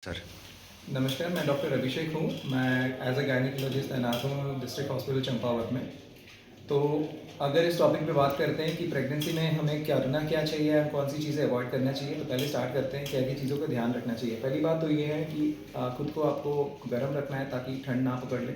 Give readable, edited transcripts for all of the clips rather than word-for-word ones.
Sir. नमस्कार, मैं doctor अभिषेक हूँ। मैं एज अ गायनेकोलॉजिस्ट तैनात हूँ डिस्ट्रिक्ट हॉस्पिटल चंपावत में। तो अगर इस टॉपिक पे बात करते हैं कि प्रेगनेंसी में हमें करना क्या चाहिए और कौन सी चीज़ें अवॉइड करना चाहिए, तो पहले स्टार्ट करते हैं क्या क्या चीज़ों का ध्यान रखना चाहिए। पहली बात तो ये है कि खुद को आपको गर्म रखना है ताकि ठंड ना पकड़ ले।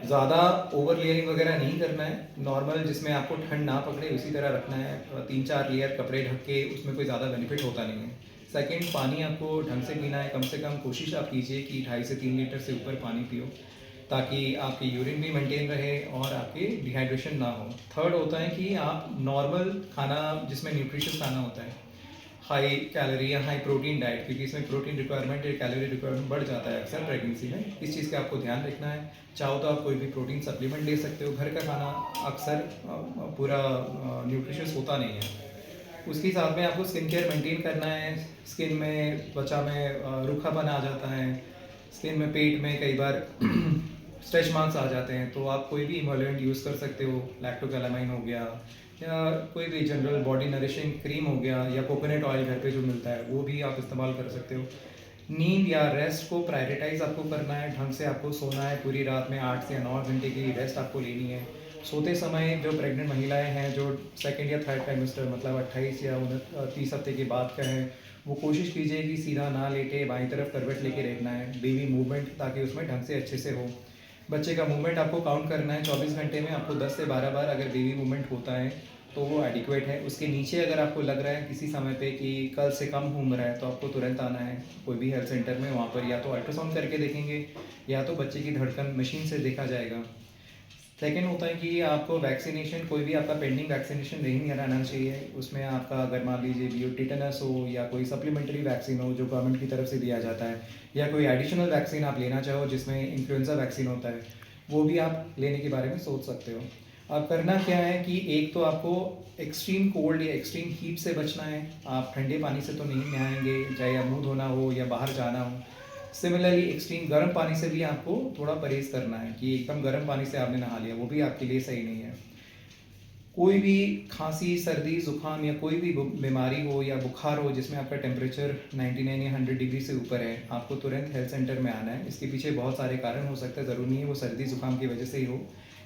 ज़्यादा ओवर लेयरिंग वगैरह नहीं करना है, नॉर्मल जिसमें आपको ठंड ना पकड़े उसी तरह रखना है। 3-4 लेयर कपड़े ढक के, उसमें कोई ज़्यादा बेनिफिट होता नहीं है। सेकंड, पानी आपको ढंग से पीना है। कम से कम कोशिश आप कीजिए कि 2.5 से 3 लीटर से ऊपर पानी पियो, ताकि आपकी यूरिन भी मेंटेन रहे और आपकी डिहाइड्रेशन ना हो। थर्ड होता है कि आप नॉर्मल खाना, जिसमें न्यूट्रिशियस खाना होता है, हाई कैलोरी या हाई प्रोटीन डाइट, क्योंकि इसमें प्रोटीन रिक्वायरमेंट या कैलोरी रिक्वायरमेंट बढ़ जाता है अक्सर प्रेगनेंसी में। इस चीज़ का आपको ध्यान रखना है। चाहो तो आप कोई भी प्रोटीन सप्लीमेंट ले सकते हो। घर का खाना अक्सर पूरा न्यूट्रिशियस होता नहीं है। उसके साथ में आपको स्किन केयर मेंटेन करना है। स्किन में, त्वचा में रूखापन आ जाता है, स्किन में, पेट में कई बार स्ट्रेच मार्क्स आ जाते हैं, तो आप कोई भी इमोलेंट यूज़ कर सकते हो। लैक्टोकैलामाइन हो गया या कोई भी जनरल बॉडी नरिशिंग क्रीम हो गया, या कोकोनट ऑयल घर पे जो मिलता है वो भी आप इस्तेमाल कर सकते हो। नींद या रेस्ट को प्रायोरिटाइज आपको करना है। ढंग से आपको सोना है। पूरी रात में 8 से 9 घंटे की रेस्ट आपको लेनी है। सोते समय जो प्रेग्नेंट महिलाएं हैं, जो सेकंड या थर्ड ट्राइमेस्टर मतलब 28 या 30 हफ्ते के बाद का है, वो कोशिश कीजिए कि सीधा ना लेटे, बाईं तरफ करवट लेके रहना है। बेबी मूवमेंट ताकि उसमें ढंग से अच्छे से हो। बच्चे का मूवमेंट आपको काउंट करना है। 24 घंटे में आपको 10 से 12 बार अगर बेबी मूवमेंट होता है तो वो एडिक्वेट है। उसके नीचे अगर आपको लग रहा है किसी समय पे कि कल से कम घूम रहा है, तो आपको तुरंत आना है कोई भी हेल्थ सेंटर में। वहाँ पर या तो अल्ट्रासाउंड करके देखेंगे या तो बच्चे की धड़कन मशीन से देखा जाएगा। सेकेंड होता है कि आपको वैक्सीनेशन, कोई भी आपका पेंडिंग वैक्सीनेशन नहीं रहना चाहिए। उसमें आपका अगर मान लीजिए भी टिटेनस हो या कोई सप्लीमेंट्री वैक्सीन हो जो गवर्नमेंट की तरफ से दिया जाता है, या कोई एडिशनल वैक्सीन आप लेना चाहो जिसमें इन्फ्लुएंजा वैक्सीन होता है, वो भी आप लेने के बारे में सोच सकते हो। अब करना क्या है कि एक तो आपको एक्सट्रीम कोल्ड या एक्सट्रीम हीट से बचना है। आप ठंडे पानी से तो नहीं नहाएंगे, चाहे या मुँह धोना हो या बाहर जाना हो। सिमिलरली एक्सट्रीम गर्म पानी से भी आपको थोड़ा परहेज करना है कि एकदम गर्म पानी से आपने नहा लिया, वो भी आपके लिए सही नहीं है। कोई भी खांसी, सर्दी, जुकाम या कोई भी बीमारी हो या बुखार हो जिसमें आपका टेम्परेचर 99 या 100 डिग्री से ऊपर है, आपको तुरंत हेल्थ सेंटर में आना है। इसके पीछे बहुत सारे कारण हो सकते हैं, ज़रूरी नहीं है वो सर्दी जुकाम की वजह से ही हो।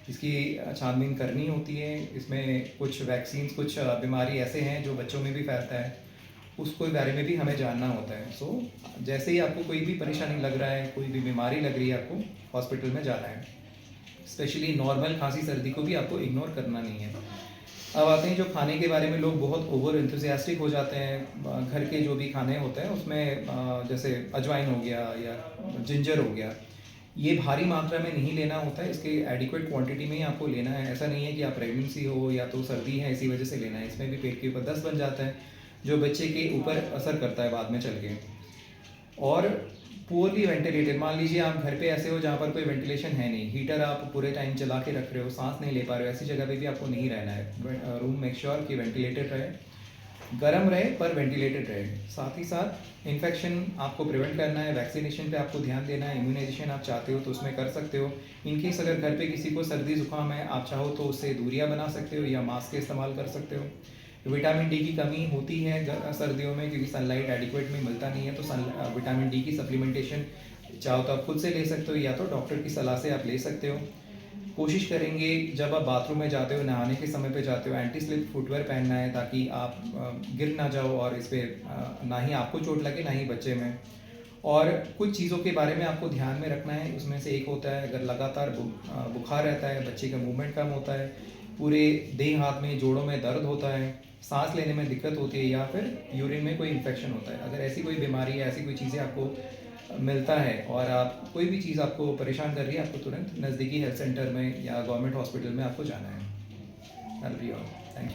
इसकी छानबीन करनी होती है। इसमें कुछ वैक्सीन, कुछ बीमारी ऐसे हैं जो बच्चों में भी फैलता है, उसको बारे में भी हमें जानना होता है। सो जैसे ही आपको कोई भी परेशानी लग रहा है, कोई भी बीमारी लग रही है, आपको हॉस्पिटल में जाना है। स्पेशली नॉर्मल खांसी सर्दी को भी आपको इग्नोर करना नहीं है। अब आते हैं जो खाने के बारे में लोग बहुत ओवर इंथुजियास्टिक हो जाते हैं। घर के जो भी खाने होते हैं उसमें जैसे अजवाइन हो गया या जिंजर हो गया, ये भारी मात्रा में नहीं लेना होता है। इसके एडिक्वेट क्वांटिटी में ही आपको लेना है। ऐसा नहीं है कि आप प्रेगनेंसी हो या तो सर्दी है इसी वजह से लेना है। इसमें भी पेट के ऊपर दस्त बन जाता है जो बच्चे के ऊपर असर करता है बाद में चल के। और पुअरली वेंटिलेटेड, मान लीजिए आप घर पे ऐसे हो जहाँ पर कोई वेंटिलेशन है नहीं, हीटर आप पूरे टाइम चला के रख रहे हो, सांस नहीं ले पा रहे हो, ऐसी जगह पे भी आपको नहीं रहना है। रूम मेक श्योर कि वेंटिलेटेड रहे, गर्म रहे पर वेंटिलेटेड रहे। साथ ही साथ इन्फेक्शन आपको प्रिवेंट करना है। वैक्सीनेशन पे आपको ध्यान देना है। इम्यूनाइजेशन आप चाहते हो तो उसमें कर सकते हो। इनकेस अगर घर पे किसी को सर्दी जुकाम है, आप चाहो तो उससे दूरियां बना सकते हो या मास्क का इस्तेमाल कर सकते हो। विटामिन डी की कमी होती है सर्दियों में, क्योंकि सनलाइट एडिक्वेट में मिलता नहीं है, तो विटामिन डी की सप्लीमेंटेशन चाहो तो आप खुद से ले सकते हो या तो डॉक्टर की सलाह से आप ले सकते हो। कोशिश करेंगे जब आप बाथरूम में जाते हो, नहाने के समय पे जाते हो, एंटी स्लिप फुटवेयर पहनना है ताकि आप गिर ना जाओ और इस पर ना ही आपको चोट लगे ना ही बच्चे में। और कुछ चीज़ों के बारे में आपको ध्यान में रखना है। उसमें से एक होता है, अगर लगातार बुखार रहता है, बच्चे का मूवमेंट कम होता है, पूरे देह हाथ में जोड़ों में दर्द होता है, सांस लेने में दिक्कत होती है, या फिर यूरिन में कोई इन्फेक्शन होता है, अगर ऐसी कोई बीमारी है, ऐसी कोई चीज़ें आपको मिलता है और आप कोई भी चीज़ आपको परेशान कर रही है, आपको तुरंत नज़दीकी हेल्थ सेंटर में या गवर्नमेंट हॉस्पिटल में आपको जाना है। That's be all. Thank you.